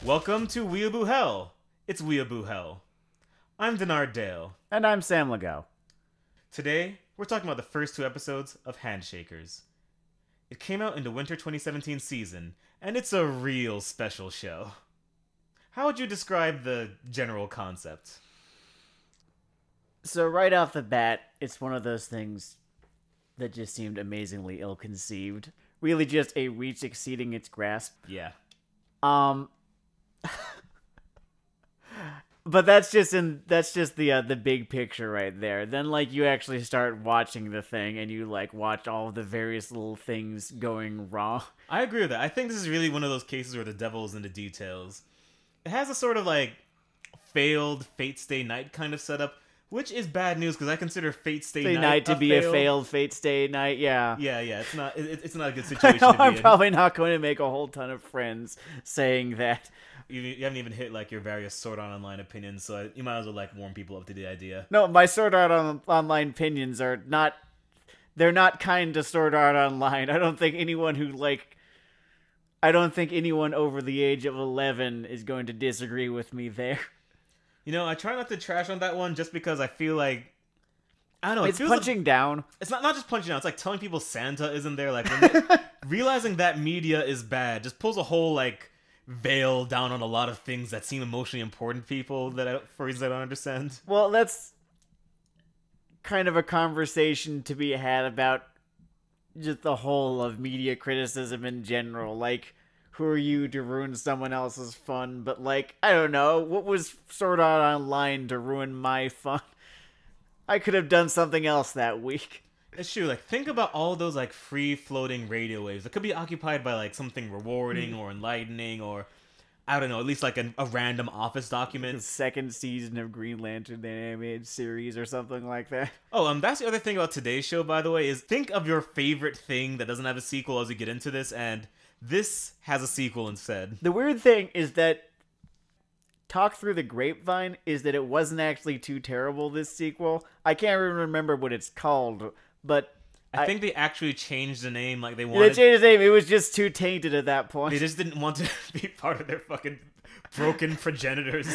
Welcome to Weeaboo Hell. It's Weeaboo Hell. I'm Denard Dale. And I'm Sam Legault. Today, we're talking about the first two episodes of Handshakers. It came out in the winter 2017 season, and it's a real special show. How would you describe the general concept? So right off the bat, it's one of those things that just seemed amazingly ill-conceived. Really just a reach exceeding its grasp. Yeah. But that's just the big picture right there. Then you actually start watching the thing and you watch all of the various little things going wrong. I agree with that. I think this is really one of those cases where the devil is in the details. It has a sort of failed Fate Stay Night kind of setup, which is bad news because I consider Fate Stay Night to be a failed Fate Stay Night. Yeah. Yeah. It's not a good situation. I know, to be I'm in. probably not going to make a whole ton of friends saying that. You haven't even hit your various Sword Art Online opinions, so you might as well warm people up to the idea. No, my Sword Art Online opinions are not. They're not kind to Sword Art Online. I don't think anyone over the age of 11 is going to disagree with me there. I try not to trash on that one just because I feel I don't know. It's punching down. It's not just punching down. It's telling people Santa isn't there. Realizing that media is bad just pulls a whole veil down on a lot of things that seem emotionally important to people for reasons I don't understand. Well, that's kind of a conversation to be had about just the whole of media criticism in general. Who are you to ruin someone else's fun? But I don't know. What was Sword Art Online to ruin my fun? I could have done something else that week. It's true. Think about all those free-floating radio waves that could be occupied by something rewarding or enlightening or I don't know, at least a random office document. The second season of Green Lantern, the animated series or something like that. Oh, that's the other thing about today's show, by the way, is think of your favorite thing that doesn't have a sequel as we get into this, and this has a sequel instead. The weird thing is that talk through the grapevine is that it wasn't actually too terrible, this sequel. I can't even remember what it's called, but I think they actually changed the name. They wanted. They changed the name. It was just too tainted at that point. They just didn't want to be part of their fucking broken progenitors,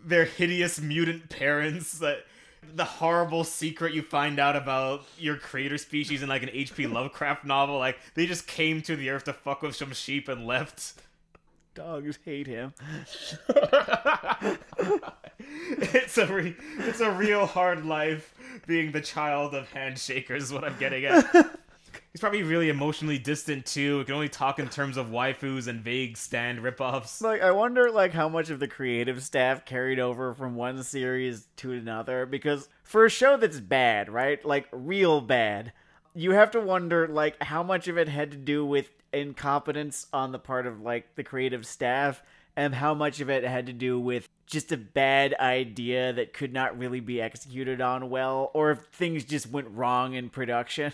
their hideous mutant parents. The horrible secret you find out about your creator species in an H.P. Lovecraft novel. They just came to the earth to fuck with some sheep and left. Dogs hate him. It's a real hard life being the child of Handshakers is what I'm getting at. He's probably really emotionally distant too. He can only talk in terms of waifus and vague stand ripoffs. I wonder how much of the creative staff carried over from one series to another, because for a show that's bad, right? Real bad, you have to wonder how much of it had to do with incompetence on the part of the creative staff and how much of it had to do with just a bad idea that could not really be executed on well, or if things just went wrong in production.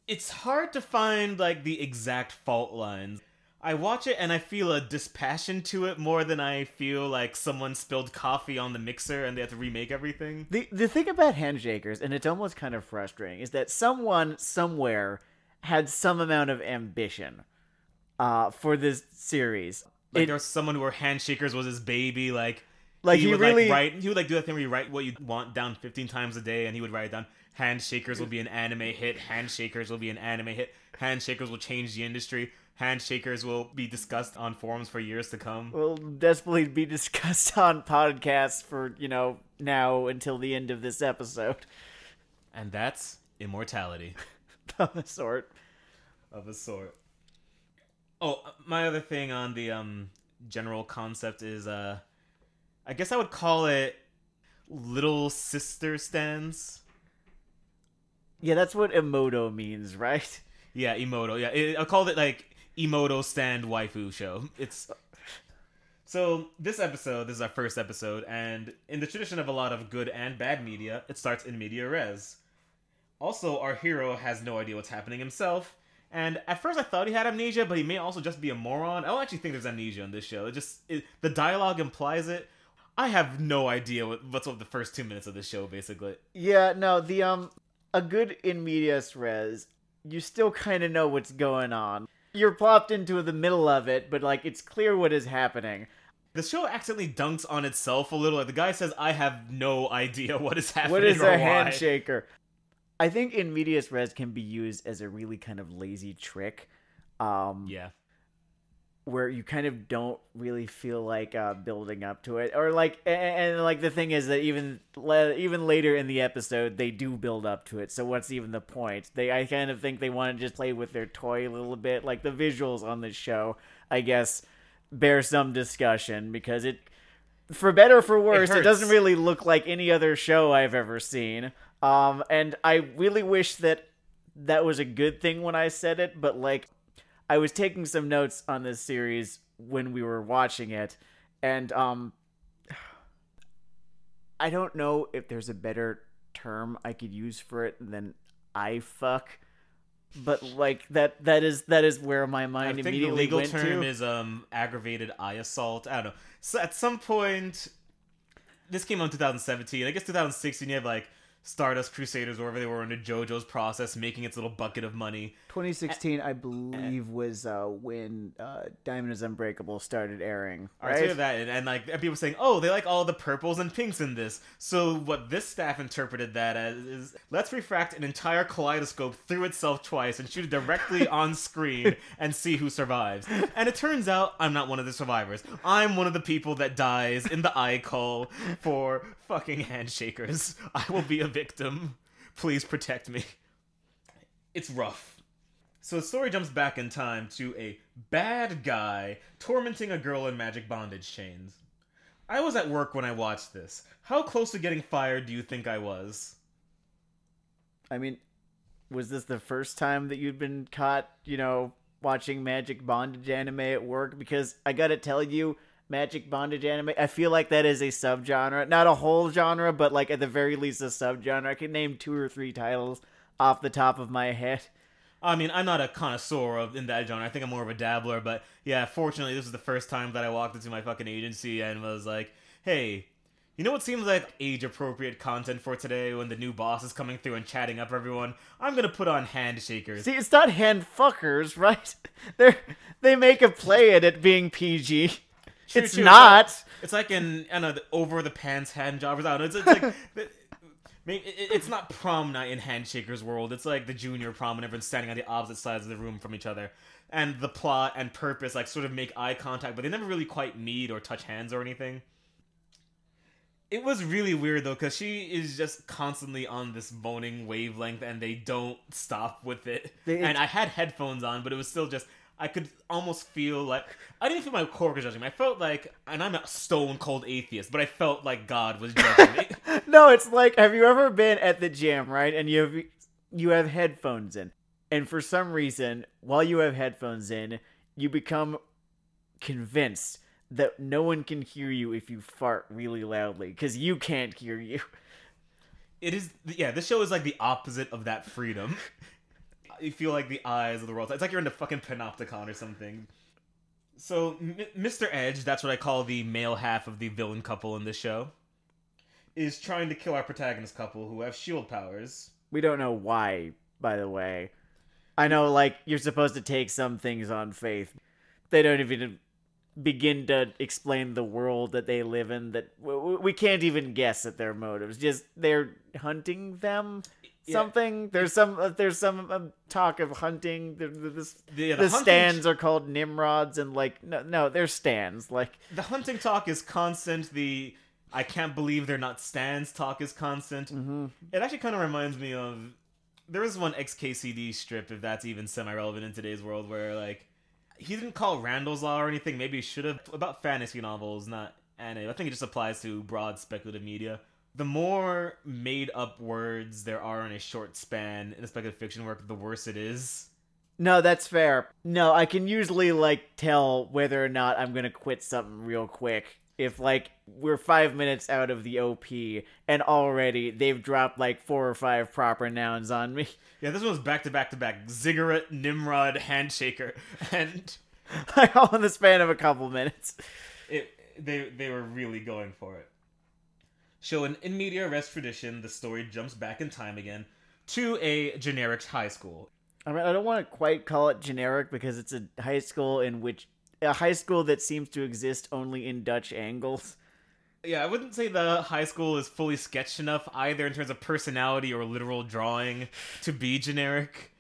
It's hard to find the exact fault lines. I watch it and I feel a dispassion to it more than I feel someone spilled coffee on the mixer and they have to remake everything. The thing about Handshakers, and it's almost kind of frustrating, is that someone somewhere had some amount of ambition for this series. There was someone where Handshakers was his baby. He would do that thing where you write what you want down 15 times a day, and he would write it down. Handshakers will be an anime hit. Handshakers will be an anime hit. Handshakers will change the industry. Handshakers will be discussed on forums for years to come. Will desperately be discussed on podcasts for, now until the end of this episode. And that's immortality. Of a sort. Oh, my other thing on the general concept is, I guess I would call it little sister stands. Yeah, that's what emoto means, right? Yeah, emoto. Yeah, I called it emoto stand waifu show. So this is our first episode, and in the tradition of a lot of good and bad media, it starts in media res. Also, our hero has no idea what's happening himself, and at first I thought he had amnesia, but he may also just be a moron. I don't actually think there's amnesia in this show. The dialogue implies it. I have no idea what's up the first 2 minutes of this show, basically. Yeah, no, a good in medias res, you still kind of know what's going on. you're plopped into the middle of it, but like it's clear what is happening. The show accidentally dunks on itself a little. Like, the guy says, I have no idea what is happening. What is or a why. handshaker? I think in medias res can be used as a really kind of lazy trick. Yeah. Where you kind of don't really feel like building up to it, or like, and like the thing is that even later in the episode they do build up to it. So what's even the point? I kind of think they want to just play with their toy a little bit. Like the visuals on this show, I guess, bear some discussion because it, for better or for worse, it doesn't really look like any other show I've ever seen. And I really wish that was a good thing when I said it, but like, I was taking some notes on this series when we were watching it, and I don't know if there's a better term I could use for it than "I fuck," but like that is where my mind immediately went to. I think the legal term is aggravated eye assault. I don't know. So at some point, this came out in 2017. I guess 2016 you have like Stardust Crusaders, or wherever they were into JoJo's process, making its little bucket of money. 2016, I believe, was when Diamond is Unbreakable started airing. Right? I'll tell you that, and like people saying, "Oh, they like all the purples and pinks in this." So what this staff interpreted that as is, let's refract an entire kaleidoscope through itself twice and shoot it directly on screen and see who survives. And it turns out I'm not one of the survivors. I'm one of the people that dies in the eye call for fucking handshakers. I will be a victim. Please protect me. It's rough. So the story jumps back in time to a bad guy tormenting a girl in magic bondage chains. I was at work when I watched this. How close to getting fired do you think I was? I mean, was this the first time that you'd been caught, watching magic bondage anime at work? Because I gotta tell you, magic bondage anime, I feel like that is a subgenre. Not a whole genre, but like at the very least a subgenre. I can name 2 or 3 titles off the top of my head. I mean, I'm not a connoisseur in that genre. I think I'm more of a dabbler. But yeah, fortunately, this was the first time that I walked into my fucking agency and was like, hey, you know what seems like age-appropriate content for today when the new boss is coming through and chatting up everyone? I'm gonna put on handshakers. See, it's not hand fuckers, right? They make a play at it being PG. It's not. It's like in, I don't know, the over-the-pants hand jobbers. I don't know. It's like... It's not prom night in Handshakers world. It's like the junior prom and everyone's standing on the opposite sides of the room from each other. And the plot and purpose like sort of make eye contact, but they never really quite meet or touch hands or anything. It was really weird though, because she is just constantly on this moaning wavelength and they don't stop with it. And I had headphones on, but it was still just... I could almost feel like... I didn't feel my coworkers judging me. I felt like... And I'm a stone-cold atheist, but I felt like God was judging me. No, it's like... Have you ever been at the gym, right? And you have headphones in. And for some reason, while you have headphones in, you become convinced that no one can hear you if you fart really loudly. Because you can't hear you. It is... Yeah, this show is like the opposite of that freedom. You feel like the eyes of the world. It's like you're in the fucking panopticon or something. So, Mr. Edge, that's what I call the male half of the villain couple in this show, is trying to kill our protagonist couple who have shield powers. We don't know why, by the way. I know, like, you're supposed to take some things on faith. They don't even begin to explain the world that they live in. That we can't even guess at their motives. Just, they're hunting them? Something. There's some talk of hunting. The stands are called Nimrods, and like no, they're stands. Like the hunting talk is constant. I can't believe they're not stands talk is constant. Mm-hmm. It actually kind of reminds me of there was one XKCD strip, if that's even semi-relevant in today's world, where like he didn't call Randall's Law or anything. Maybe he should have, about fantasy novels, not anime. I think it just applies to broad speculative media. The more made-up words there are in a short span in a speculative fiction work, the worse it is. No, that's fair. No, I can usually, like, tell whether or not I'm gonna quit something real quick. If, like, we're 5 minutes out of the OP, and already they've dropped, like, 4 or 5 proper nouns on me. Yeah, this one was back-to-back-to-back. Ziggurat, Nimrod, Handshaker, and... all in the span of a couple minutes. They were really going for it. So in media res tradition, the story jumps back in time again to a generic high school. I mean, I don't want to quite call it generic because it's a high school that seems to exist only in Dutch angles. Yeah, I wouldn't say the high school is fully sketched enough either in terms of personality or literal drawing to be generic.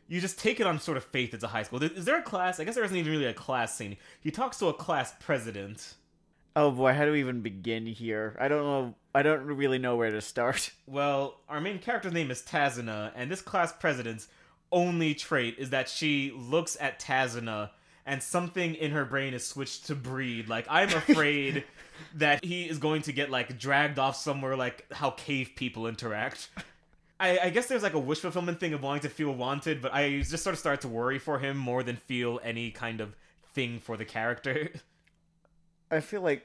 You just take it on sort of faith it's a high school. Is there a class? I guess there isn't even really a class scene. He talks to a class president. Oh boy, how do we even begin here? I don't know. I don't really know where to start. Well, our main character's name is Tazuna, and this class president's only trait is that she looks at Tazuna and something in her brain is switched to breed. Like, I'm afraid that he is going to get, like, dragged off somewhere like how cave people interact. I guess there's, like, a wish fulfillment thing of wanting to feel wanted, but I just sort of started to worry for him more than feel any kind of thing for the character. I feel like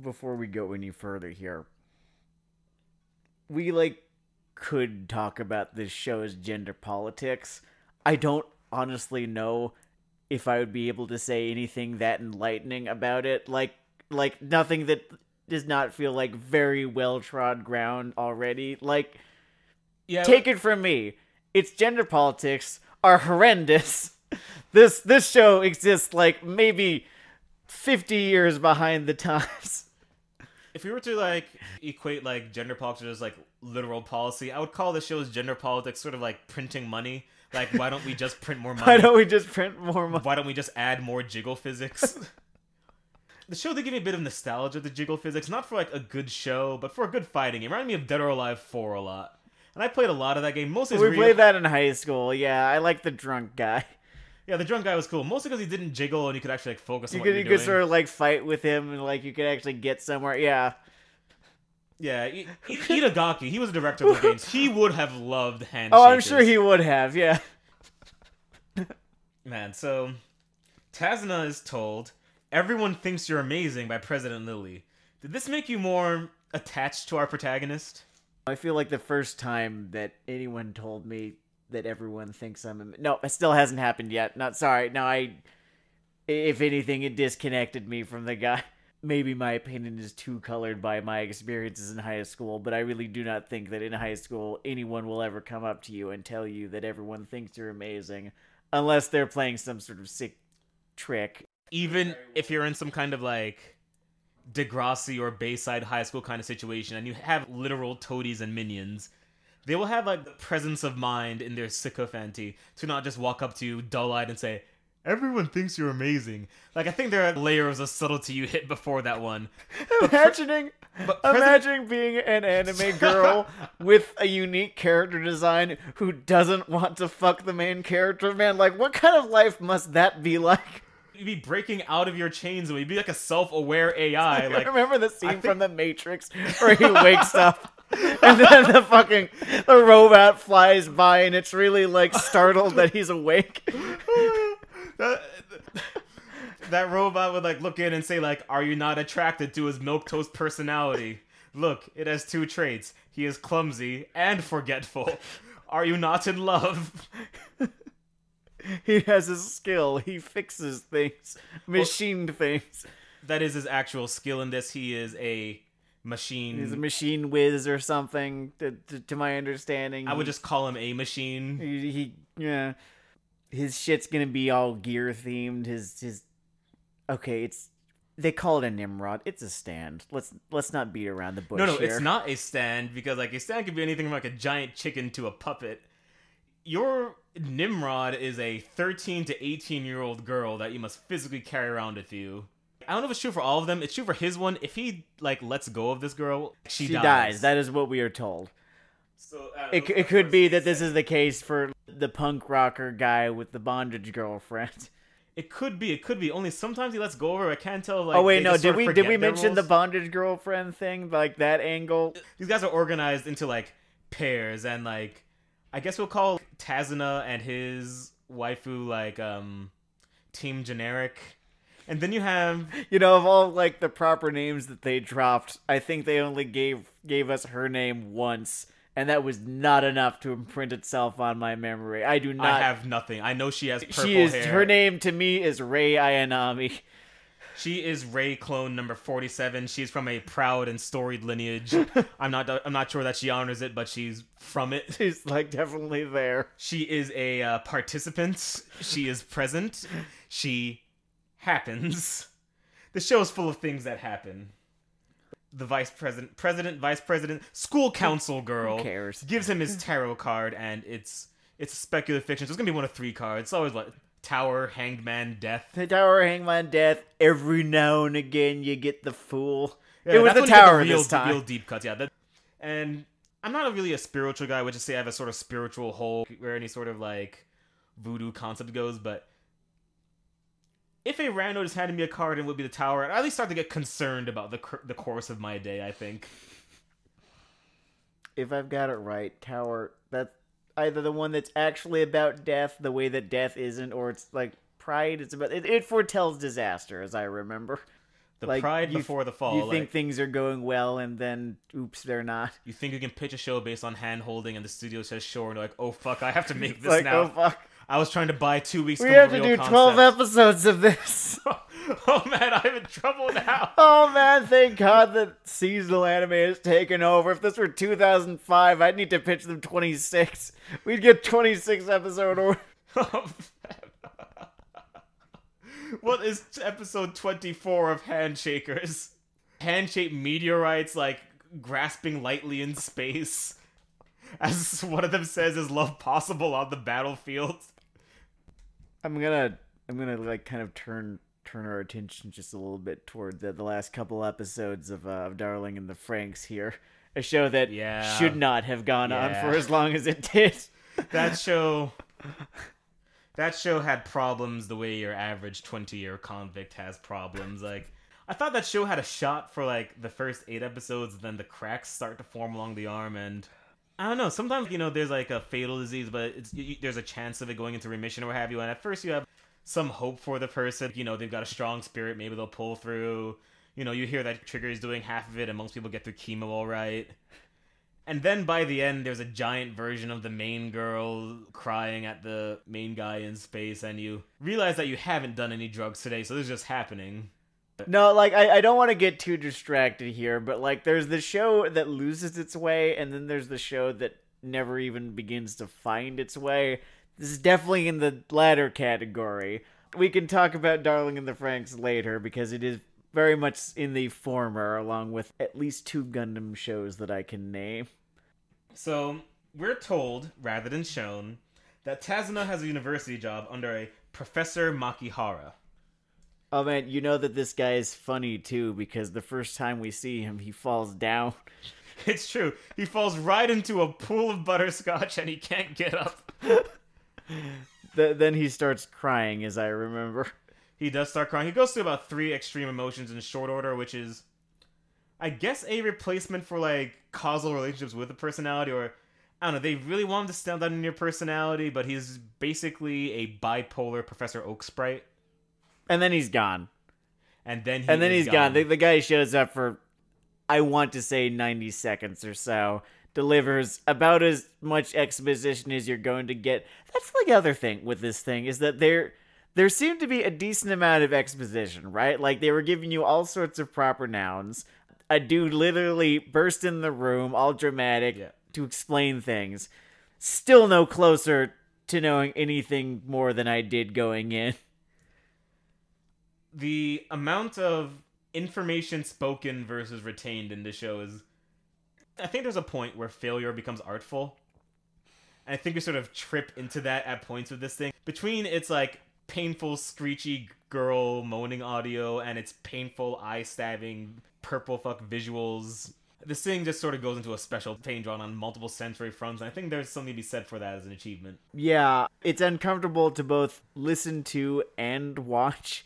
before we go any further here, we, like, could talk about this show's gender politics. I don't honestly know if I would be able to say anything that enlightening about it. Like nothing that does not feel like very well-trod ground already. Like, yeah, take it from me. Its gender politics are horrendous. This show exists, like, maybe 50 years behind the times. If we were to, like, equate, like, gender politics as, like, literal policy, I would call the show's gender politics sort of like printing money. Like, why don't we just print more money? Why don't we just print more money? Why don't we just add more jiggle physics? The show, they give me a bit of nostalgia to jiggle physics, not for, like, a good show, but for a good fighting game. It reminded me of Dead or Alive 4 a lot. And I played a lot of that game, mostly we played that in high school, yeah. I like the drunk guy. Yeah, the drunk guy was cool, mostly because he didn't jiggle and you could actually, like, focus on what you're doing. You could sort of, like, fight with him and, like, you could actually get somewhere, yeah. Yeah, Itagaki, he was the director of the games. He would have loved Handshakers. Oh, I'm sure he would have, yeah. Man, so Tazuna is told, "Everyone thinks you're amazing" by President Lily. Did this make you more attached to our protagonist? I feel like the first time that anyone told me that everyone thinks no, it still hasn't happened yet. Not sorry. No, if anything, it disconnected me from the guy. Maybe my opinion is too colored by my experiences in high school, but I really do not think that in high school anyone will ever come up to you and tell you that everyone thinks you're amazing, unless they're playing some sort of sick trick. Even if you're in some kind of, like, Degrassi or Bayside high school kind of situation, and you have literal toadies and minions, they will have, like, the presence of mind in their sycophancy to not just walk up to you dull-eyed and say, "Everyone thinks you're amazing." Like, I think there are layers of subtlety you hit before that one. Imagining being an anime girl with a unique character design who doesn't want to fuck the main character, man, like, what kind of life must that be like? You'd be breaking out of your chains, and you'd be like a self-aware AI. Like, remember the scene from The Matrix where he wakes up and then the robot flies by and it's really, like, startled that he's awake. That robot would, like, look in and say, like, "Are you not attracted to his milquetoast personality? Look, it has two traits. He is clumsy and forgetful. Are you not in love?" He has a skill. He fixes things. Machined things. That is his actual skill in this. He is a machine. He's a machine whiz or something, to my understanding. I would just call him a machine. Yeah. His shit's gonna be all gear themed. Okay, they call it a Nimrod. It's a stand. Let's not beat around the bush. No, here. It's not a stand, because, like, a stand could be anything from, like, a giant chicken to a puppet. Your Nimrod is a 13 to 18-year-old girl that you must physically carry around with you. I don't know if it's true for all of them. It's true for his one. If he, like, lets go of this girl, she dies. That is what we are told. So it could be that this is the case for the punk rocker guy with the bondage girlfriend. It could be. Only sometimes he lets go of her. I can't tell. Like, oh wait, no. Did we mention the bondage girlfriend thing? Like, that angle? These guys are organized into, like, pairs, and, like, I guess we'll call Tazuna and his waifu, like, Team Generic. And then you have... of all, like, the proper names that they dropped, I think they only gave us her name once. And that was not enough to imprint itself on my memory. I have nothing. I know she has purple hair. Her name, to me, is Rei Ayanami. She is Rey clone number 47. She's from a proud and storied lineage. I'm not sure that she honors it, but she's from it. She's like definitely there. She is a participant. She is present. She happens. The show is full of things that happen. The vice president, school council girl Who cares? gives him his tarot card, and it's speculative fiction. So it's gonna be one of 3 cards. It's always like Tower, Hanged Man, Death. The Tower, Hanged Man, Death. Every now and again, you get the Fool. Yeah, it was that's the when you get Tower real, this time. Real deep cuts, yeah. And I'm not really a spiritual guy. I would just say I have a sort of spiritual hole where any sort of like voodoo concept goes. But if a rando just handed me a card and it would be the Tower, I'd at least start to get concerned about the course of my day, I think. If I've got it right, Tower, that's either the one that's actually about death, the way that death isn't, or it's like pride. It's about it foretells disaster, as I remember. The like, pride before the fall. You think things are going well, and then oops, they're not. You think you can pitch a show based on hand holding, and the studio says sure, and you're like, oh fuck, I have to make this like, now. Oh fuck. I was trying to buy 2 weeks. We have to do 12 episodes of this. Oh man, I'm in trouble now. Oh man, thank God that seasonal anime has taken over. If this were 2005, I'd need to pitch them 26. We'd get 26 episode or. What is episode 24 of Handshakers? Handshake meteorites like grasping lightly in space. As one of them says, is love possible on the battlefield? I'm gonna like kind of turn our attention just a little bit toward the last couple episodes of Darling in the Franxx here. A show that should not have gone on for as long as it did. That show had problems the way your average 20-year convict has problems. Like, I thought that show had a shot for like the first 8 episodes, and then the cracks start to form along the arm, and I don't know. Sometimes, there's like a fatal disease, but there's a chance of it going into remission or what have you. And at first you have some hope for the person. They've got a strong spirit. Maybe they'll pull through. You hear that Trigger is doing half of it, and most people get through chemo all right. And then by the end, there's a giant version of the main girl crying at the main guy in space, and you realize that you haven't done any drugs today, so this is just happening. No, like, I don't want to get too distracted here, but, like, there's the show that loses its way, and then there's the show that never even begins to find its way. This is definitely in the latter category. We can talk about Darling in the Franxx later, because it is very much in the former, along with at least 2 Gundam shows that I can name. So, we're told, rather than shown, that Tazuna has a university job under a Professor Makihara. Oh man, you know that this guy is funny too, because the first time we see him, he falls down. It's true. He falls right into a pool of butterscotch and he can't get up. Then he starts crying, as I remember. He does start crying. He goes through about 3 extreme emotions in short order, which is, I guess, a replacement for, like, causal relationships with a personality, or, I don't know, they really want him to stand out in your personality, but he's basically a bipolar Professor Oak sprite. And then he's gone. And then he's gone. The guy shows up for, I want to say, 90 seconds or so. Delivers about as much exposition as you're going to get. That's the other thing with this thing, is that there seemed to be a decent amount of exposition, right? Like, they were giving you all sorts of proper nouns. A dude literally burst in the room, all dramatic, to explain things. Still no closer to knowing anything more than I did going in. The amount of information spoken versus retained in this show is... I think there's a point where failure becomes artful. And I think we sort of trip into that at points with this thing. Between its, like, painful, screechy girl moaning audio and its painful, eye-stabbing, purple fuck visuals, this thing just sort of goes into a special pain drawn on multiple sensory fronts, and I think there's something to be said for that as an achievement. Yeah, it's uncomfortable to both listen to and watch.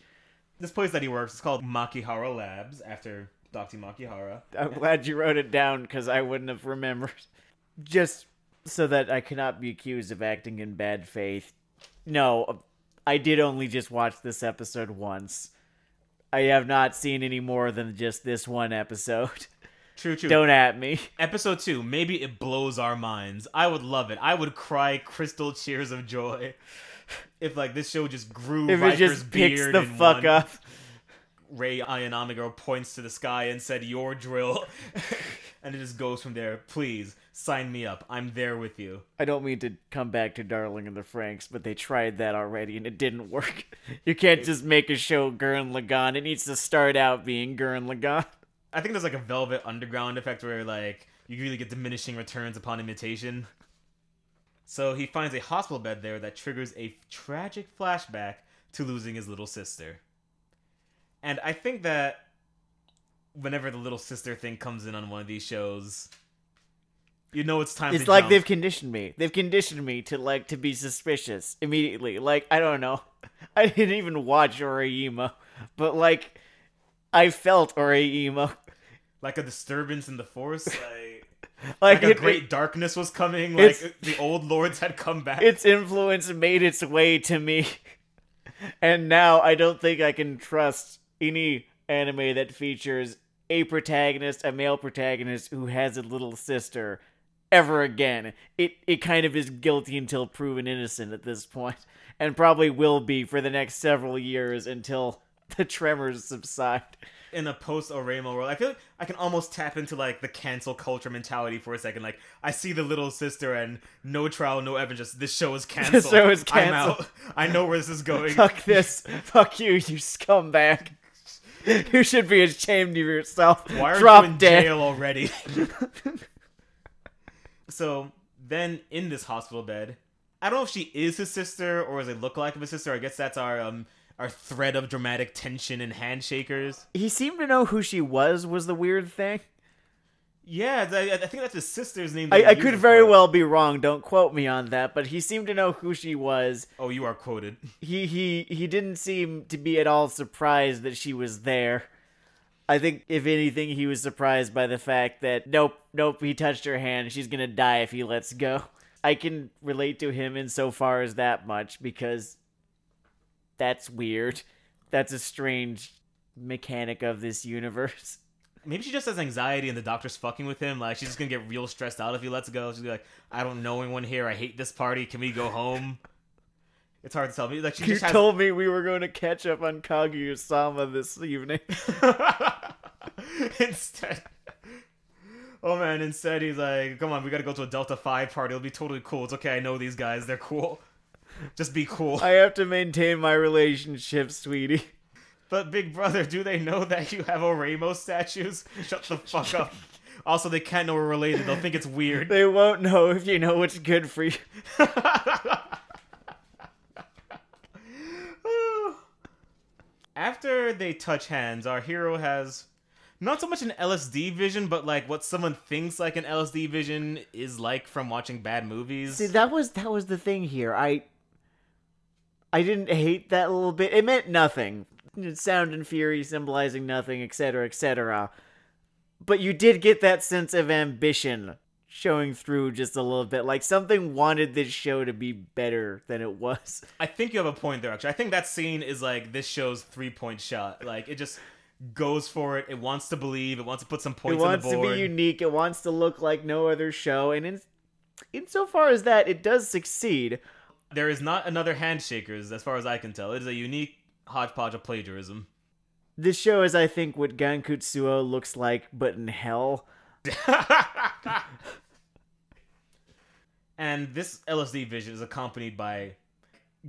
This place that he works is called Makihara Labs, after Dr. Makihara. I'm glad you wrote it down, because I wouldn't have remembered. Just so that I cannot be accused of acting in bad faith. No, I did only just watch this episode once. I have not seen any more than just this one episode. True. Don't at me. Episode 2, maybe it blows our minds. I would love it. I would cry crystal tears of joy if, like, this show just grew if Riker's it just picks beard the in fuck one. up. Rei Ayanami girl points to the sky and said, "Your drill." And it just goes from there. Please, sign me up. I'm there with you. I don't mean to come back to Darling in the Franxx, but they tried that already and it didn't work. You can't just make a show Gurren Lagann. It needs to start out being Gurren Lagann. I think there's like a Velvet Underground effect where like you really get diminishing returns upon imitation. So he finds a hospital bed there that triggers a tragic flashback to losing his little sister. And I think that whenever the little sister thing comes in on one of these shows, you know it's time to It's like jump. they've conditioned me. They've conditioned me to be suspicious immediately. Like, I don't know. I didn't even watch Oreimo, but like, I felt Oreimo. Like a disturbance in the force, Like a great darkness was coming, like the old lords had come back. Its influence made its way to me. And now I don't think I can trust any anime that features a protagonist, a male protagonist who has a little sister ever again. It kind of is guilty until proven innocent at this point, and probably will be for the next several years until the tremors subside. In a post-Oreimo world, I feel like I can almost tap into like the cancel culture mentality for a second. Like, I see the little sister and no trial, no evidence, just this show is canceled. This show is canceled. I'm out. I know where this is going. Fuck this. Fuck you, you scumbag. You should be ashamed of yourself. Why are Drop you in dead. jail already? So then in this hospital bed, I don't know if she is his sister or does it look like his sister. I guess that's our thread of dramatic tension and handshakers. He seemed to know who she was the weird thing. Yeah, I think that's his sister's name. I could very well be wrong, don't quote me on that, but he seemed to know who she was. Oh, you are quoted. He didn't seem to be at all surprised that she was there. I think, if anything, he was surprised by the fact that, nope, he touched her hand, she's gonna die if he lets go. I can relate to him insofar as that much, because that's weird. That's a strange mechanic of this universe. Maybe she just has anxiety and the doctor's fucking with him. Like, she's just gonna get real stressed out if he lets go. She's like, I don't know anyone here. I hate this party. Can we go home? It's hard to tell. Like, she just told me we were going to catch up on Kaguya-sama this evening. Instead... Oh man, instead he's like, come on, we gotta go to a Delta 5 party. It'll be totally cool. It's okay, I know these guys. They're cool. Just be cool. I have to maintain my relationship, sweetie. But big brother, do they know that you have Oreimo statues? Shut the fuck up. Also, they can't know we're related. They'll think it's weird. They won't know if you know what's good for you. After they touch hands, our hero has not so much an LSD vision, but like what someone thinks like an LSD vision is like from watching bad movies. See, that was the thing here. I didn't hate that a little bit. It meant nothing. Sound and fury symbolizing nothing, etc., etc. But you did get that sense of ambition showing through just a little bit. Like, something wanted this show to be better than it was. I think you have a point there, actually. I think that scene is like this show's 3-point shot. Like, it just goes for it. It wants to believe. It wants to put some points on the board. It wants to be unique. It wants to look like no other show. And insofar as that, it does succeed. There is not another Handshakers, as far as I can tell. It is a unique hodgepodge of plagiarism. This show is, I think, what Gankutsuo looks like, but in hell. And this LSD vision is accompanied by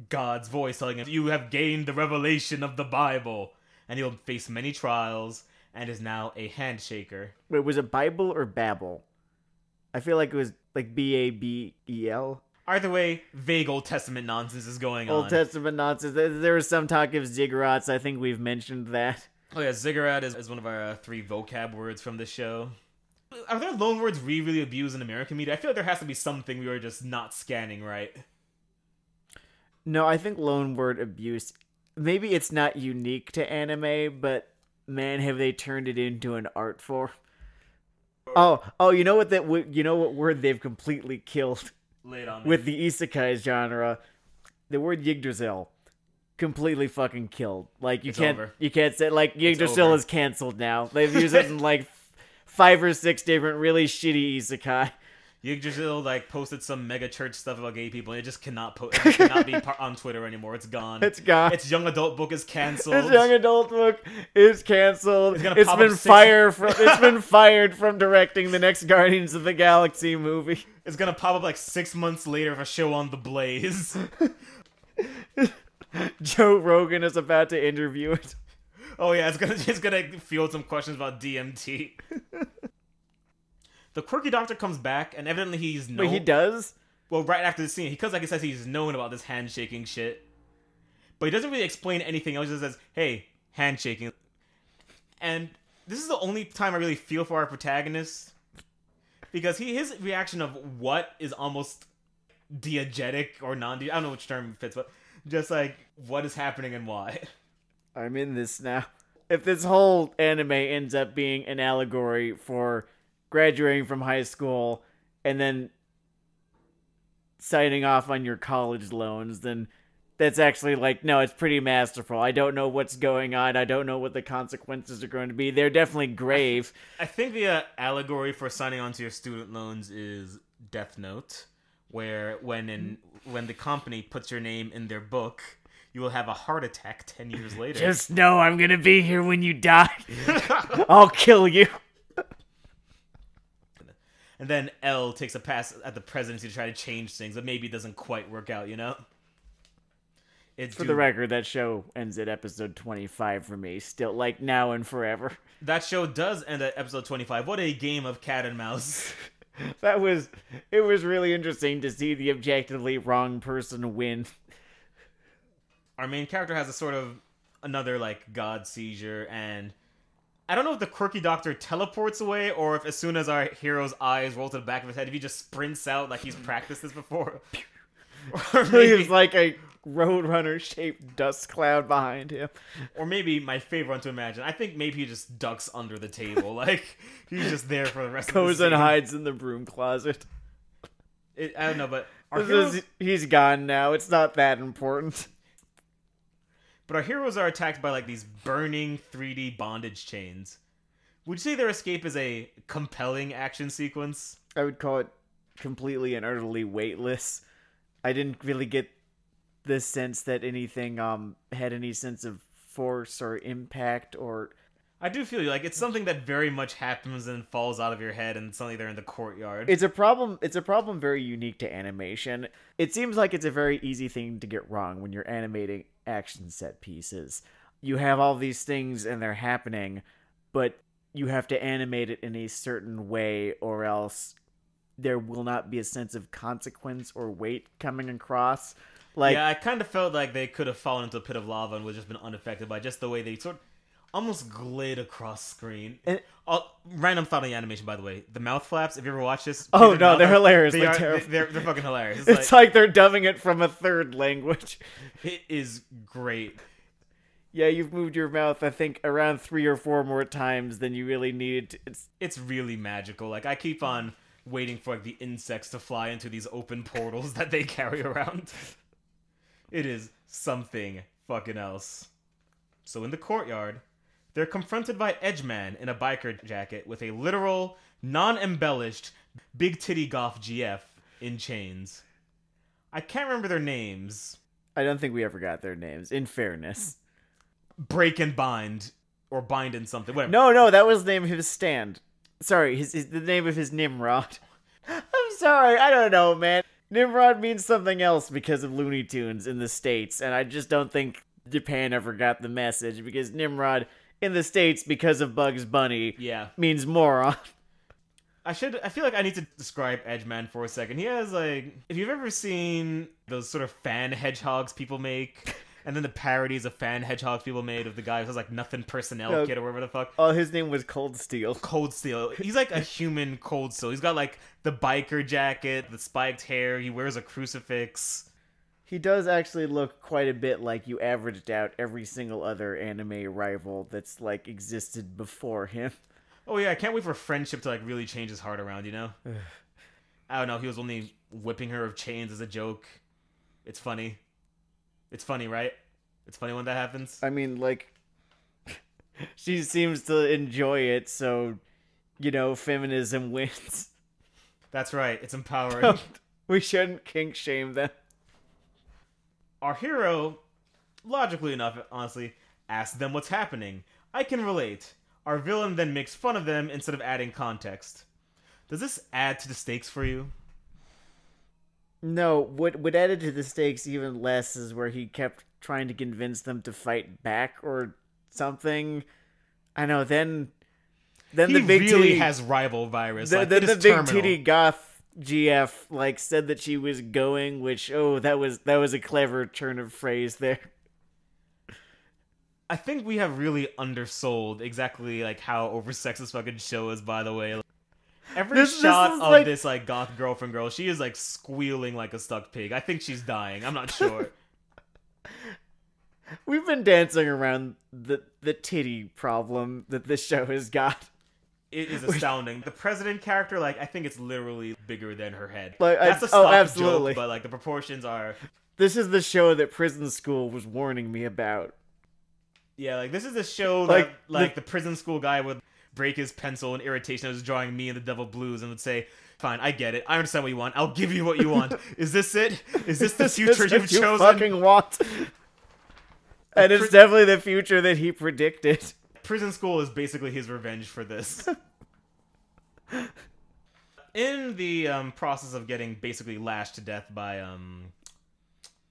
God's voice telling him, you have gained the revelation of the Bible. And he'll face many trials and is now a handshaker. Wait, was it Bible or Babel? I feel like it was like Babel. Either way, vague Old Testament nonsense is going on. Old Testament nonsense. There was some talk of ziggurats. I think we've mentioned that. Oh yeah, ziggurat is one of our 3 vocab words from this show. Are there loan words we really abuse in American media? I feel like there has to be something we were just not scanning right. No, I think loan word abuse, maybe it's not unique to anime, but man, have they turned it into an art form. Oh, you know what word they've completely killed? Lay it on me. With the isekai genre, the word Yggdrasil completely fucking killed. Like, you can't say, like, Yggdrasil is canceled now. They've used it in like 5 or 6 different really shitty isekai. Yggdrasil like posted some mega church stuff about gay people, and it just cannot it just cannot be on Twitter anymore. It's gone. It's gone. Its young adult book is canceled. Its young adult book is canceled. It's been fired from directing the next Guardians of the Galaxy movie. It's gonna pop up like 6 months later for a show on The Blaze. Joe Rogan is about to interview it. Oh yeah, it's gonna field some questions about DMT. The quirky doctor comes back, and evidently he's known. Wait, he does? Well, right after the scene, because like he says he's known about this handshaking shit, but he doesn't really explain anything else. He just says, "Hey, handshaking," and this is the only time I really feel for our protagonist, because his reaction of what is almost diegetic or I don't know which term fits, but just like what is happening and why. I'm in this now. If this whole anime ends up being an allegory for graduating from high school and then signing off on your college loans, then that's actually like, no, it's pretty masterful. I don't know what's going on. I don't know what the consequences are going to be. They're definitely grave. I think the allegory for signing on to your student loans is Death Note, where when the company puts your name in their book, you will have a heart attack 10 years later. Just know I'm going to be here when you die. I'll kill you. And then L takes a pass at the presidency to try to change things, but maybe it doesn't quite work out, you know? For the record, that show ends at episode 25 for me. Still, like, now and forever. That show does end at episode 25. What a game of cat and mouse. It was really interesting to see the objectively wrong person win. Our main character has a sort of another, like, god seizure, and I don't know if the quirky doctor teleports away, or if as soon as our hero's eyes roll to the back of his head, if he just sprints out like he's practiced this before. Or maybe he's like a Roadrunner-shaped dust cloud behind him. Or maybe my favorite one to imagine, I think maybe he just ducks under the table. Like, he's just there for the rest of the Goes scene. and hides in the broom closet. I don't know, but he's gone now. It's not that important. But our heroes are attacked by, like, these burning 3D bondage chains. Would you say their escape is a compelling action sequence? I would call it completely and utterly weightless. I didn't really get the sense that anything had any sense of force or impact or... I do feel like it's something that very much happens and falls out of your head, and suddenly they're in the courtyard. It's a problem very unique to animation. It seems like it's a very easy thing to get wrong when you're animating action set pieces. You have all these things and they're happening, but you have to animate it in a certain way, or else there will not be a sense of consequence or weight coming across. Like, yeah, I kind of felt like they could have fallen into a pit of lava and would have just been unaffected by just the way they sort of almost glide across screen. Random thought on the animation, by the way. The mouth flaps, if you ever watch this... Oh, no, they're hilarious. They're fucking hilarious. It's like they're dubbing it from a third language. It is great. Yeah, you've moved your mouth, I think, around 3 or 4 more times than you really needed to. It's really magical. Like, I keep on waiting for, like, the insects to fly into these open portals that they carry around. It is something fucking else. So in the courtyard, they're confronted by Edgeman in a biker jacket with a literal, non-embellished, big titty goth GF in chains. I can't remember their names. I don't think we ever got their names, in fairness. Break and bind. Or bind and something, whatever. No, that was the name of his stand. Sorry, the name of his Nimrod. I'm sorry, I don't know, man. Nimrod means something else because of Looney Tunes in the States, and I just don't think Japan ever got the message, because Nimrod in the States, because of Bugs Bunny, means moron. I feel like I need to describe Edgeman for a second. He has, like, if you've ever seen those sort of fan hedgehogs people make, and then the parodies of fan hedgehogs people made of the guy who has, like, nothing personnel kid or whatever the fuck. Oh, his name was Cold Steel. Cold Steel. He's like a human Cold Steel. He's got, like, the biker jacket, the spiked hair, he wears a crucifix. He does actually look quite a bit like you averaged out every single other anime rival that's, like, existed before him. Oh yeah, I can't wait for friendship to, like, really change his heart around, you know? I don't know, he was only whipping her with chains as a joke. It's funny. It's funny, right? It's funny when that happens. I mean, like, she seems to enjoy it, so, you know, feminism wins. That's right, it's empowering. We shouldn't kink shame them. Our hero, logically enough, honestly, asks them what's happening. I can relate. Our villain then makes fun of them instead of adding context. Does this add to the stakes for you? No, what added to the stakes even less is where he kept trying to convince them to fight back or something. I know, then He the big really titty, has rival virus. the It is big terminal. titty goth GF like said that she was going, which that was a clever turn of phrase there. I think we have really undersold exactly like how oversexed this fucking show is, by the way. Every shot is of like... this like goth girlfriend girl, she is like squealing like a stuck pig. I think she's dying. I'm not sure. We've been dancing around the titty problem that this show has got. It is astounding. The president character, like, I think it's literally bigger than her head. Like, That's a stock absolutely. joke, but like the proportions are. This is the show that Prison School was warning me about. Yeah, like this is a show Like, that like the prison school guy would break his pencil in irritation and was drawing me and the devil blues and would say, "Fine, I get it. I understand what you want. I'll give you what you want. Is this it? Is this the future you've you chosen?" fucking want. And it's definitely the future that he predicted. Prison school is basically his revenge for this. In the process of getting basically lashed to death by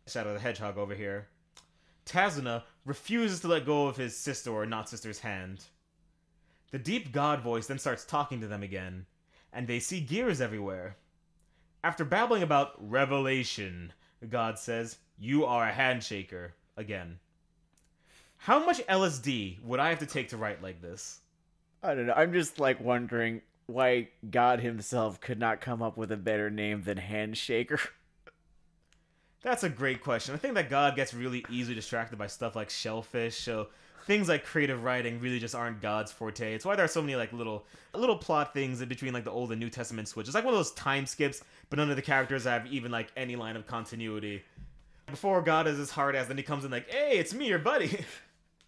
Shadow the Hedgehog over here, Tazuna refuses to let go of his sister or not sister's hand. The deep god voice then starts talking to them again, and they see gears everywhere. After babbling about revelation, the god says, "You are a handshaker," again. How much LSD would I have to take to write like this? I don't know. I'm just like wondering why God himself could not come up with a better name than Handshaker. That's a great question. I think that God gets really easily distracted by stuff like shellfish, so things like creative writing really just aren't God's forte. It's why there are so many like little plot things in between like the Old and New Testament switch. It's like one of those time skips, but none of the characters have even like any line of continuity. Before God is as hard as, then he comes in like, "Hey, it's me, your buddy."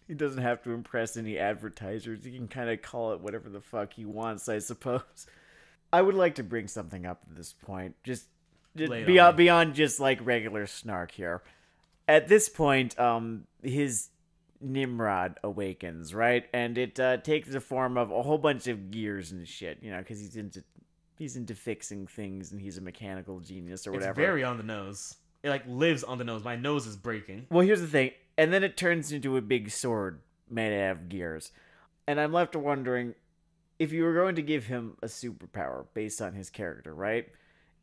He doesn't have to impress any advertisers. He can kind of call it whatever the fuck he wants, I suppose. I would like to bring something up at this point. Just beyond just like regular snark here. At this point, his Nimrod awakens, right? And it takes the form of a whole bunch of gears and shit, you know, because he's into fixing things and he's a mechanical genius or whatever. It's very on the nose. It like lives on the nose. My nose is breaking. Well, here's the thing. And then it turns into a big sword made out of gears. And I'm left wondering, if you were going to give him a superpower based on his character, right?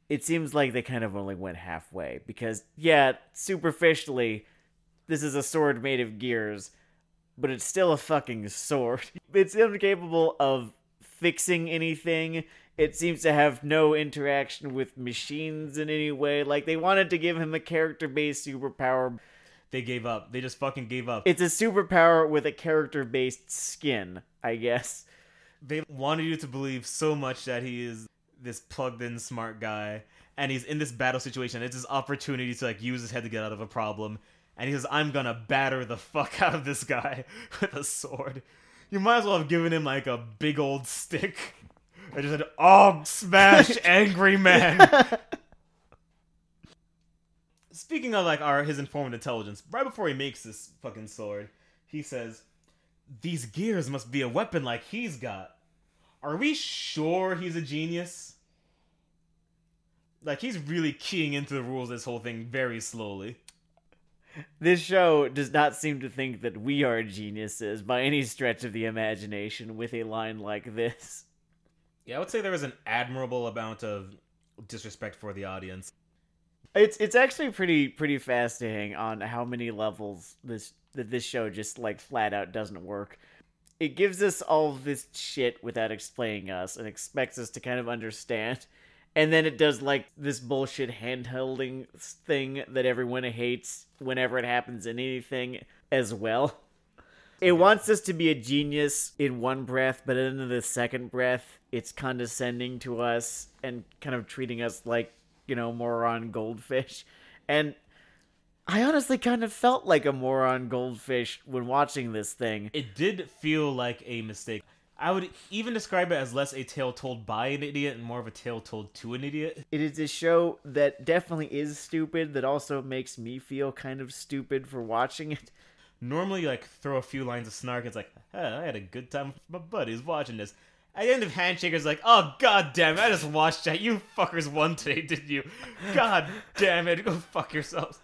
It seems like they kind of only went halfway. Because, yeah, superficially, this is a sword made of gears, but it's still a fucking sword. It's incapable of fixing anything. It seems to have no interaction with machines in any way. Like, they wanted to give him a character-based superpower. They gave up. They just fucking gave up. It's a superpower with a character-based skin, I guess. They wanted you to believe so much that he is this plugged-in smart guy, and he's in this battle situation. It's his opportunity to like use his head to get out of a problem, and he says, "I'm gonna batter the fuck out of this guy with a sword." You might as well have given him like a big old stick. I just said, "Oh, smash, angry man." Speaking of like his informant intelligence, right before he makes this fucking sword, he says, "These gears must be a weapon like he's got. Are we sure he's a genius?" Like, he's really keying into the rules of this whole thing very slowly. This show does not seem to think that we are geniuses by any stretch of the imagination with a line like this. Yeah, I would say there was an admirable amount of disrespect for the audience. It's actually pretty fascinating on how many levels this show just like flat out doesn't work. It gives us all this shit without explaining us and expects us to kind of understand. And then it does like this bullshit handholding thing that everyone hates whenever it happens in anything as well. It wants us to be a genius in one breath, but in the second breath, it's condescending to us and kind of treating us like, you know, moron goldfish. And I honestly kind of felt like a moron goldfish when watching this thing. It did feel like a mistake. I would even describe it as less a tale told by an idiot and more of a tale told to an idiot. It is a show that definitely is stupid, that also makes me feel kind of stupid for watching it. Normally, like, throw a few lines of snark. It's like, I had a good time with my buddies watching this. At the end of Handshook, it's like, oh, god damn it, I just watched that. You fuckers won today, didn't you? God damn it, go fuck yourselves.